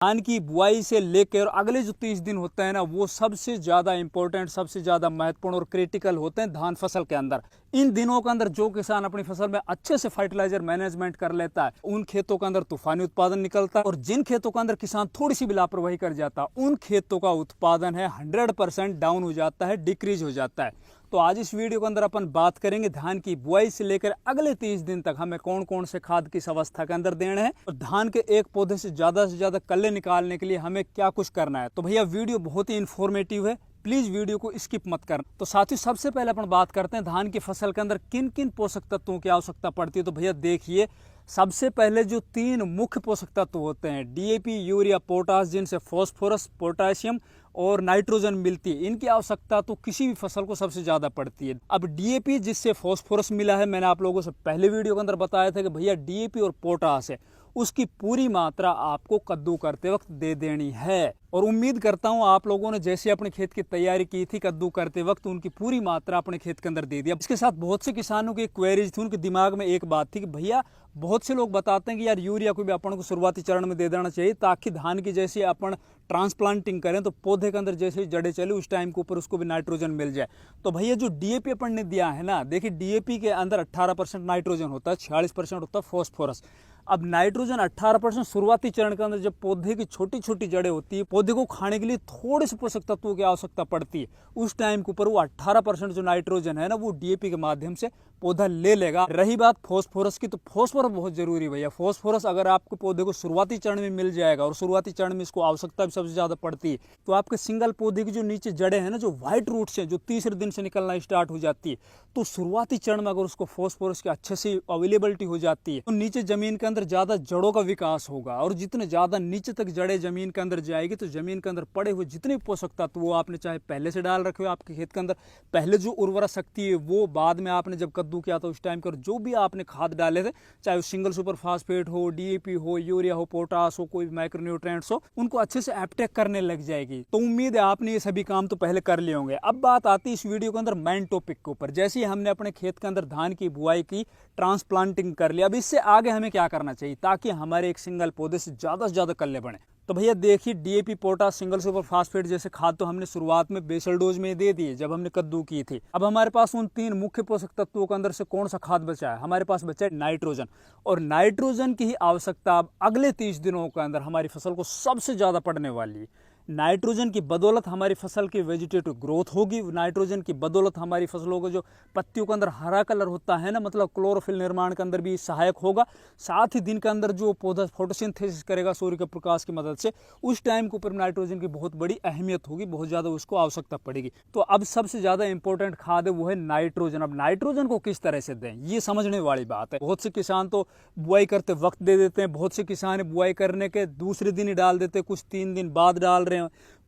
धान की बुआई से लेकर अगले जो 30 दिन होते हैं ना, वो सबसे ज़्यादा इंपॉर्टेंट, सबसे ज़्यादा महत्वपूर्ण और क्रिटिकल होते हैं धान फसल के अंदर। इन दिनों के अंदर जो किसान अपनी फसल में अच्छे से फर्टिलाइजर मैनेजमेंट कर लेता है, उन खेतों के अंदर तूफानी उत्पादन निकलता है। और जिन खेतों के अंदर किसान थोड़ी सी भी लापरवाही कर जाता है, उन खेतों का उत्पादन है 100% डाउन हो जाता है, डिक्रीज हो जाता है। तो आज इस वीडियो के अंदर अपन बात करेंगे धान की बुआई से लेकर अगले 30 दिन तक हमें कौन कौन से खाद किस अवस्था के अंदर देने हैं, और धान के एक पौधे से ज्यादा कल्ले निकालने के लिए हमें क्या कुछ करना है। तो भैया वीडियो बहुत ही इंफॉर्मेटिव है, प्लीज वीडियो को स्किप मत करना। तो साथियों, सबसे पहले अपन बात करते हैं धान की फसल के अंदर किन किन पोषक तत्वों की आवश्यकता पड़ती है। तो भैया देखिए, सबसे पहले जो 3 मुख्य पोषक तत्व होते हैं, डीएपी, यूरिया, पोटास, जिनसे फास्फोरस, पोटेशियम और नाइट्रोजन मिलती है, इनकी आवश्यकता तो किसी भी फसल को सबसे ज्यादा पड़ती है। अब डीएपी जिससे फास्फोरस मिला है, मैंने आप लोगों से पहले वीडियो के अंदर बताया था कि भैया डीएपी और पोटास है, उसकी पूरी मात्रा आपको कद्दू करते वक्त दे देनी है। और उम्मीद करता हूं आप लोगों ने जैसे अपने खेत की तैयारी की थी कद्दू करते वक्त, उनकी पूरी मात्रा अपने खेत के अंदर दे दिया। इसके साथ बहुत से किसानों की क्वेरीज थी, उनके दिमाग में एक बात थी कि भैया बहुत से लोग बताते हैं कि यार यूरिया को भी अपन को शुरुआती चरण में दे देना चाहिए, ताकि धान की जैसे अपन ट्रांसप्लांटिंग करें तो पौधे के अंदर जैसे जड़ें चले उस टाइम के ऊपर उसको भी नाइट्रोजन मिल जाए। तो भैया जो डीएपी अपन ने दिया है ना, देखिए डीएपी के अंदर 18% नाइट्रोजन होता है, 46% होता है फास्फोरस। अब नाइट्रोजन 18% शुरुआती चरण के अंदर जब पौधे की छोटी छोटी जड़ें होती है, पौधे को खाने के लिए थोड़े से पोषक तत्वों की आवश्यकता पड़ती है, उस टाइम के ऊपर वो 18% जो नाइट्रोजन है ना, वो डीएपी के माध्यम से पौधा ले लेगा। रही बात फास्फोरस की, तो फास्फोरस बहुत जरूरी है भैया। फास्फोरस अगर आपके पौधे को शुरुआती चरण में मिल जाएगा, और शुरुआती चरण में इसको आवश्यकता भी सबसे ज्यादा पड़ती है, तो आपके सिंगल पौधे की जो नीचे जड़ें हैं ना, जो व्हाइट रूट्स हैं, जो तीसरे दिन से निकलना स्टार्ट हो जाती है, तो शुरुआती चरण में अगर उसको फास्फोरस की अच्छे से अवेलेबिलिटी हो जाती है, तो नीचे जमीन के अंदर ज्यादा जड़ों का विकास होगा। और जितने ज्यादा नीचे तक जड़ें जमीन के अंदर जाएगी, तो जमीन के अंदर पड़े हुए जितने पोषक तत्व वो आपने चाहे पहले से डाल रखे हो आपके खेत के अंदर, पहले जो उर्वरा शक्ति है वो बाद में आपने जब कद्दू किया था उस टाइम पर जो भी आपने खाद डाले थे, चाहे वो सिंगल सुपर फास्फेट हो, डीएपी हो, यूरिया हो, पोटास हो, कोई माइक्रोन्यूट्रिएंट्स हो, उनको अच्छे से अपटेक करने लग जाएगी। तो उम्मीद है आपने ये सभी काम तो पहले कर लिए होंगे। अब बात आती है इस वीडियो के अंदर मेन टॉपिक के ऊपर। जैसे ही हमने अपने खेत के अंदर धान की बुआई की, ट्रांसप्लांटिंग कर लिया, अब इससे आगे हमें क्या करना चाहिए ताकि हमारे एक सिंगल पौधे से ज्यादा कल्ले बने। तो भैया देखिए, DAP, potash, single super phosphate जैसे खाद तो हमने शुरुआत में बेसल डोज में दे दिए जब हमने कद्दू की थी। अब हमारे पास उन 3 मुख्य पोषक तत्वों के अंदर से कौन सा खाद बचा है? हमारे पास बचा है नाइट्रोजन। और नाइट्रोजन की ही आवश्यकता अब अगले 30 दिनों के अंदर हमारी फसल को सबसे ज्यादा पड़ने वाली है। नाइट्रोजन की बदौलत हमारी फसल की वेजिटेटिव ग्रोथ होगी। नाइट्रोजन की बदौलत हमारी फसलों को जो पत्तियों के अंदर हरा कलर होता है ना, मतलब क्लोरोफिल निर्माण के अंदर भी सहायक होगा। साथ ही दिन के अंदर जो पौधा फोटोसिंथेसिस करेगा सूर्य के प्रकाश की मदद से, उस टाइम के ऊपर नाइट्रोजन की बहुत बड़ी अहमियत होगी, बहुत ज्यादा उसको आवश्यकता पड़ेगी। तो अब सबसे ज्यादा इंपॉर्टेंट खाद है वो है नाइट्रोजन। अब नाइट्रोजन को किस तरह से दें, ये समझने वाली बात है। बहुत से किसान तो बुआई करते वक्त दे देते हैं, बहुत से किसान बुआई करने के दूसरे दिन ही डाल देते हैं, कुछ 3 दिन बाद डाल रहे हैं,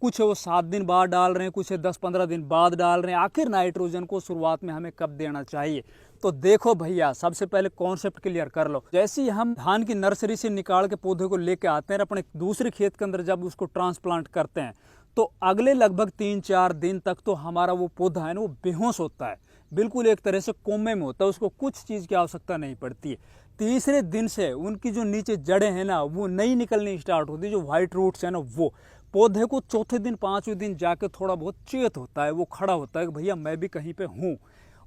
कुछ है वो 7 दिन बाद डाल रहे हैं, कुछ है 10-15 दिन बाद डाल रहे हैं। आखिर नाइट्रोजन को शुरुआत में हमें कब देना चाहिए? तो देखो भैया, सबसे पहले कॉन्सेप्ट क्लियर कर लो। जैसे ही हम धान की नर्सरी से निकाल के पौधे को लेके आते हैं अपने दूसरे खेत के अंदर, जब उसको ट्रांसप्लांट करते हैं, तो अगले लगभग 3-4 दिन तक तो हमारा वो पौधा है ना, वो बेहोश होता है, बिल्कुल एक तरह से कोमे में होता है, उसको कुछ चीज की आवश्यकता नहीं पड़ती है। तीसरे दिन से उनकी जो नीचे जड़ें हैं ना, वो नई निकलनी स्टार्ट होती है, जो व्हाइट रूट्स है ना, वो पौधे को चौथे दिन 5वें दिन जाके थोड़ा बहुत चेत होता है, वो खड़ा होता है कि भैया मैं भी कहीं पे हूँ।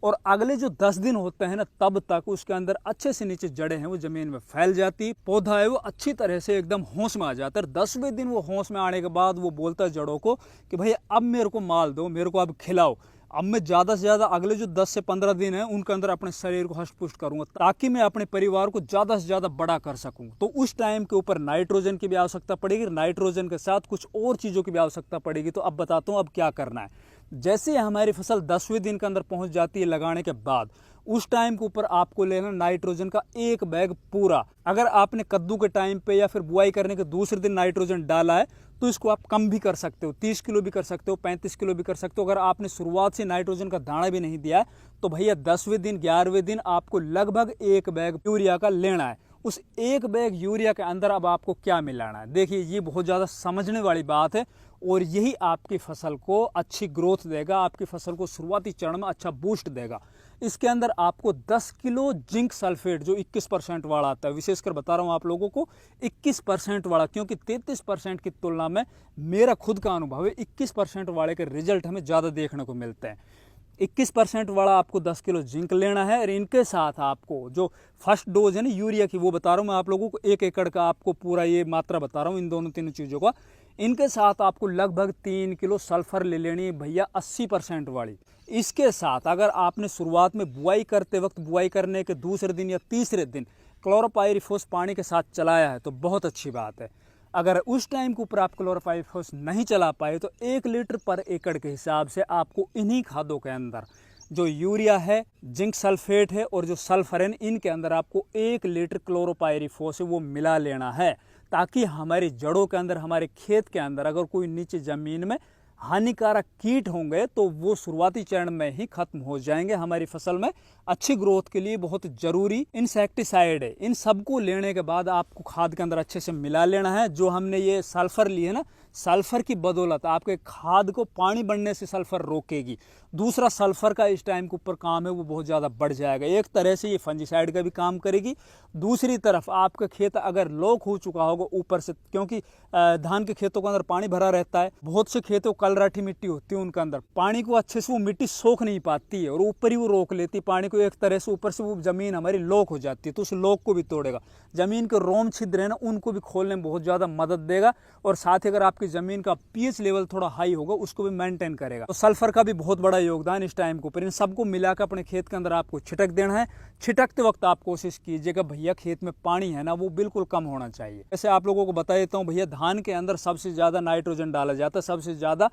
और अगले जो 10 दिन होते हैं ना, तब तक उसके अंदर अच्छे से नीचे जड़ें हैं वो जमीन में फैल जाती, पौधा है वो अच्छी तरह से एकदम होश में आ जाता है। 10वें दिन वो होश में आने के बाद वो बोलता है जड़ों को कि भैया अब मेरे को माल दो, मेरे को अब खिलाओ, अब मैं ज्यादा से ज्यादा अगले जो 10 से 15 दिन है उनके अंदर अपने शरीर को हष्ट पुष्ट करूंगा, ताकि मैं अपने परिवार को ज्यादा से ज्यादा बड़ा कर सकूं। तो उस टाइम के ऊपर नाइट्रोजन की भी आवश्यकता पड़ेगी, नाइट्रोजन के साथ कुछ और चीजों की भी आवश्यकता पड़ेगी। तो अब बताता हूं अब क्या करना है। जैसे ही हमारी फसल 10वें दिन के अंदर पहुंच जाती है लगाने के बाद, उस टाइम के ऊपर आपको लेना नाइट्रोजन का 1 बैग पूरा। अगर आपने कद्दू के टाइम पे या फिर बुआई करने के दूसरे दिन नाइट्रोजन डाला है, तो इसको आप कम भी कर सकते हो, 30 किलो भी कर सकते हो, 35 किलो भी कर सकते हो। अगर आपने शुरुआत से नाइट्रोजन का दाना भी नहीं दिया है, तो भैया 10वें दिन 11वें दिन आपको लगभग 1 बैग यूरिया का लेना है। उस 1 बैग यूरिया के अंदर अब आपको क्या मिलाना है? देखिए, ये बहुत ज़्यादा समझने वाली बात है, और यही आपकी फसल को अच्छी ग्रोथ देगा, आपकी फसल को शुरुआती चरण में अच्छा बूस्ट देगा। इसके अंदर आपको 10 किलो जिंक सल्फेट जो 21% वाला आता है, विशेषकर बता रहा हूँ आप लोगों को 21% वाला, क्योंकि 33% की तुलना में मेरा खुद का अनुभव है 21% वाले के रिजल्ट हमें ज़्यादा देखने को मिलते हैं। 21% वाला आपको 10 किलो जिंक लेना है और इनके साथ आपको जो फर्स्ट डोज है ना यूरिया की, वो बता रहा हूँ मैं आप लोगों को, 1 एकड़ का आपको पूरा ये मात्रा बता रहा हूँ इन दोनों तीनों चीज़ों का। इनके साथ आपको लगभग 3 किलो सल्फर ले लेनी है भैया 80% वाली। इसके साथ अगर आपने शुरुआत में बुआई करते वक्त, बुआई करने के दूसरे दिन या तीसरे दिन क्लोरोपाइरीफॉस पानी के साथ चलाया है तो बहुत अच्छी बात है। अगर उस टाइम के ऊपर आप क्लोरोपाइरीफॉस नहीं चला पाए तो 1 लीटर पर एकड़ के हिसाब से आपको इन्हीं खादों के अंदर जो यूरिया है, जिंक सल्फेट है और जो सल्फर है, इनके अंदर आपको 1 लीटर क्लोरोपाइरीफॉस वो मिला लेना है, ताकि हमारी जड़ों के अंदर, हमारे खेत के अंदर अगर कोई नीचे ज़मीन में हानिकारक कीट होंगे तो वो शुरुआती चरण में ही खत्म हो जाएंगे। हमारी फसल में अच्छी ग्रोथ के लिए बहुत जरूरी इंसेक्टिसाइड है। इन सबको लेने के बाद आपको खाद के अंदर अच्छे से मिला लेना है। जो हमने ये सल्फर लिए ना, सल्फर की बदौलत आपके खाद को पानी बढ़ने से सल्फर रोकेगी। दूसरा, सल्फर का इस टाइम के ऊपर काम है वो बहुत ज़्यादा बढ़ जाएगा। एक तरह से ये फंजीसाइड का भी काम करेगी। दूसरी तरफ आपका खेत अगर लॉक हो चुका होगा ऊपर से, क्योंकि धान के खेतों के अंदर पानी भरा रहता है, बहुत से खेतों कलराठी मिट्टी होती है, उनके अंदर पानी को अच्छे से वो मिट्टी सोख नहीं पाती है और ऊपर ही वो रोक लेती है पानी को। एक तरह से ऊपर से वो जमीन हमारी लॉक हो जाती है, तो उस लॉक को भी तोड़ेगा। जमीन के रोम छिद्र है ना, उनको भी खोलने में बहुत ज़्यादा मदद देगा और साथ ही अगर आपकी जमीन का पीएच लेवल थोड़ा हाई होगा उसको भी मेंटेन करेगा। तो सल्फर का भी बहुत बड़ा योगदान इस टाइम के ऊपर। इन सबको मिलाकर अपने खेत के अंदर आपको छिटक देना है। छिटकते वक्त आप कोशिश कीजिएगा भैया खेत में पानी है ना वो बिल्कुल कम होना चाहिए। ऐसे आप लोगों को बता देता हूँ भैया, धान के अंदर सबसे ज़्यादा नाइट्रोजन डाला जाता है, सबसे ज़्यादा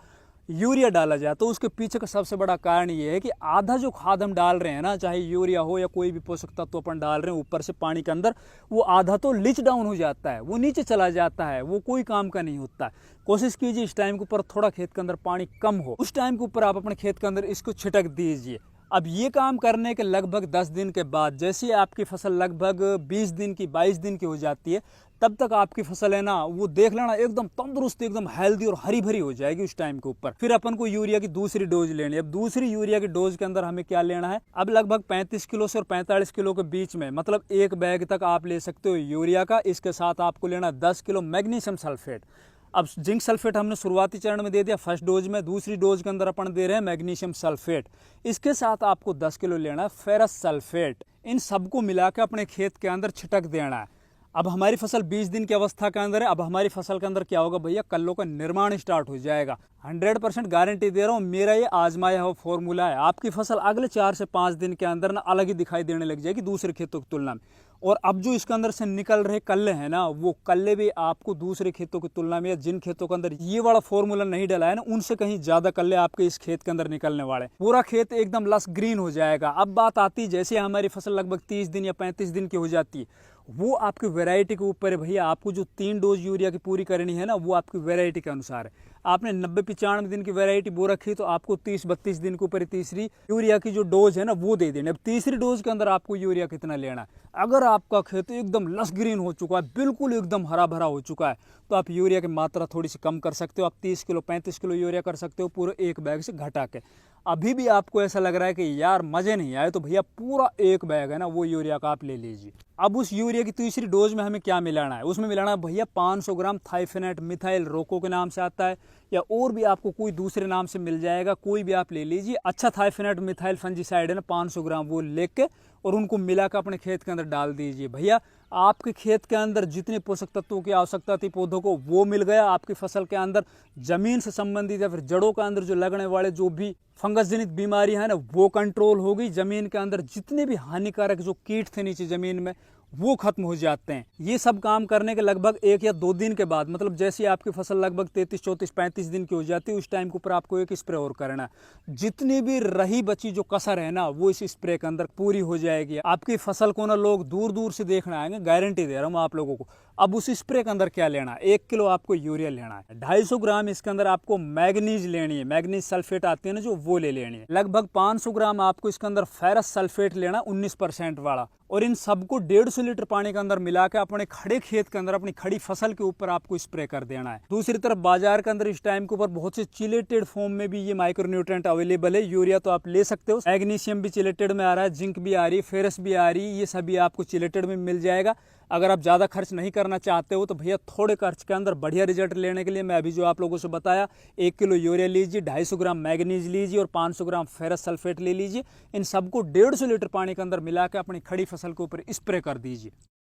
यूरिया डाला जाए, तो उसके पीछे का सबसे बड़ा कारण ये है कि आधा जो खाद हम डाल रहे हैं ना, चाहे यूरिया हो या कोई भी पोषक तत्व अपन डाल रहे हैं ऊपर से पानी के अंदर, वो आधा तो लीच डाउन हो जाता है, वो नीचे चला जाता है, वो कोई काम का नहीं होता है। कोशिश कीजिए इस टाइम के ऊपर थोड़ा खेत के अंदर पानी कम हो, उस टाइम के ऊपर आप अपने खेत के अंदर इसको छिटक दीजिए। अब ये काम करने के लगभग 10 दिन के बाद, जैसे आपकी फसल लगभग 20 दिन की, 22 दिन की हो जाती है, तब तक आपकी फसल है ना वो देख लेना एकदम तंदुरुस्त, एकदम हेल्दी और हरी भरी हो जाएगी उस टाइम के ऊपर। फिर अपन को यूरिया की दूसरी डोज लेनी है। अब दूसरी यूरिया की डोज के अंदर हमें क्या लेना है, अब लगभग 35 किलो से और 45 किलो के बीच में, मतलब 1 बैग तक आप ले सकते हो यूरिया का। इसके साथ आपको लेना 10 किलो मैग्नीशियम सल्फेट। अब जिंक सल्फेट हमने शुरुआती चरण में दे दिया फर्स्ट डोज में, दूसरी डोज के अंदर अपन दे रहे हैं मैग्नीशियम सल्फेट। इसके साथ आपको 10 किलो लेना है फेरस सल्फेट। इन सबको मिलाकर अपने खेत के अंदर छिटक देना है। अब हमारी फसल 20 दिन की अवस्था के अंदर है। अब हमारी फसल के अंदर क्या होगा भैया, कल्लों का निर्माण स्टार्ट हो जाएगा। 100% गारंटी दे रहा हूँ, मेरा ये आजमाया हुआ फॉर्मूला है। आपकी फसल अगले 4 से 5 दिन के अंदर ना अलग ही दिखाई देने लग जाएगी दूसरे खेतों की तुलना में। और अब जो इसके अंदर से निकल रहे कल्ले हैं ना, वो कल्ले भी आपको दूसरे खेतों की तुलना में, या जिन खेतों के अंदर ये वाला फॉर्मूला नहीं डला है ना, उनसे कहीं ज्यादा कल्ले आपके इस खेत के अंदर निकलने वाले। पूरा खेत एकदम लस ग्रीन हो जाएगा। अब बात आती है, जैसे हमारी फसल लगभग 30 दिन या 35 दिन की हो जाती है, वो आपकी वैरायटी के ऊपर है भैया। आपको जो 3 डोज यूरिया की पूरी करनी है ना, वो आपकी वैरायटी के अनुसार है। आपने 90-95 दिन की वैरायटी बो रखी तो आपको 30-32 दिन के ऊपर तीसरी यूरिया की जो डोज है ना वो दे देनी। अब तीसरी डोज के अंदर आपको यूरिया कितना लेना है, अगर आपका खेत एकदम लस ग्रीन हो चुका है, बिल्कुल एकदम हरा भरा हो चुका है, तो आप यूरिया की मात्रा थोड़ी सी कम कर सकते हो। आप 30 किलो 35 किलो यूरिया कर सकते हो पूरे 1 बैग से घटा के। अभी भी आपको ऐसा लग रहा है कि यार मजे नहीं आए, तो भैया पूरा 1 बैग है ना वो यूरिया का आप ले लीजिए। अब उस यूरिया की तीसरी डोज में हमें क्या मिलाना है, उसमें मिलाना है भैया 500 ग्राम थाइफेनेट मिथाइल रोको के नाम से आता है, या और भी आपको कोई दूसरे नाम से मिल जाएगा, कोई भी आप ले लीजिए। अच्छा थाइफेनेट मिथाइल फंजीसाइड है ना 500 ग्राम, वो लेके और उनको मिलाकर अपने खेत के अंदर डाल दीजिए। भैया आपके खेत के अंदर जितने पोषक तत्वों की आवश्यकता थी पौधों को, वो मिल गया। आपकी फसल के अंदर जमीन से संबंधित या फिर जड़ों के अंदर जो लगने वाले जो भी फंगस जनित बीमारी है ना, वो कंट्रोल हो गई। जमीन के अंदर जितने भी हानिकारक जो कीट थे नीचे जमीन में, वो खत्म हो जाते हैं। ये सब काम करने के लगभग 1 या 2 दिन के बाद, मतलब जैसे आपकी फसल लगभग 33, 34, 35 दिन की हो जाती है, उस टाइम के ऊपर आपको एक स्प्रे और करना है। जितनी भी रही बची जो कसर है ना, वो इस स्प्रे के अंदर पूरी हो जाएगी। आपकी फसल को ना लोग दूर दूर से देखने आएंगे, गारंटी दे रहा हूँ आप लोगों को। अब उस स्प्रे के अंदर क्या लेना है, 1 किलो आपको यूरिया लेना है, 250 ग्राम इसके अंदर आपको मैग्नीज लेनी है, मैग्नीज सल्फेट आती है ना जो, वो ले लेनी है। लगभग 500 ग्राम आपको इसके अंदर फेरस सल्फेट लेना 19% वाला, और इन सबको 150 लीटर पानी के अंदर मिला के अपने खड़े खेत के अंदर, अपनी खड़ी फसल के ऊपर आपको स्प्रे कर देना है। दूसरी तरफ बाजार के अंदर इस टाइम के ऊपर बहुत से चिलेटेड फॉर्म में भी ये माइक्रोन्यूट्रेंट अवेलेबल है। यूरिया तो आप ले सकते हो, मैग्नीशियम भी चिलेटेड में आ रहा है, जिंक भी आ रही है, फेरस भी आ रही है, ये सभी आपको चिलेटेड में मिल जाएगा। अगर आप ज़्यादा खर्च नहीं करना चाहते हो तो भैया थोड़े खर्च के अंदर बढ़िया रिजल्ट लेने के लिए मैं अभी जो आप लोगों से बताया, 1 किलो यूरिया लीजिए, 250 ग्राम मैग्नीज लीजिए और 500 ग्राम फेरस सल्फेट ले लीजिए। इन सबको 150 लीटर पानी के अंदर मिला के अपनी खड़ी फसल के ऊपर स्प्रे कर दीजिए।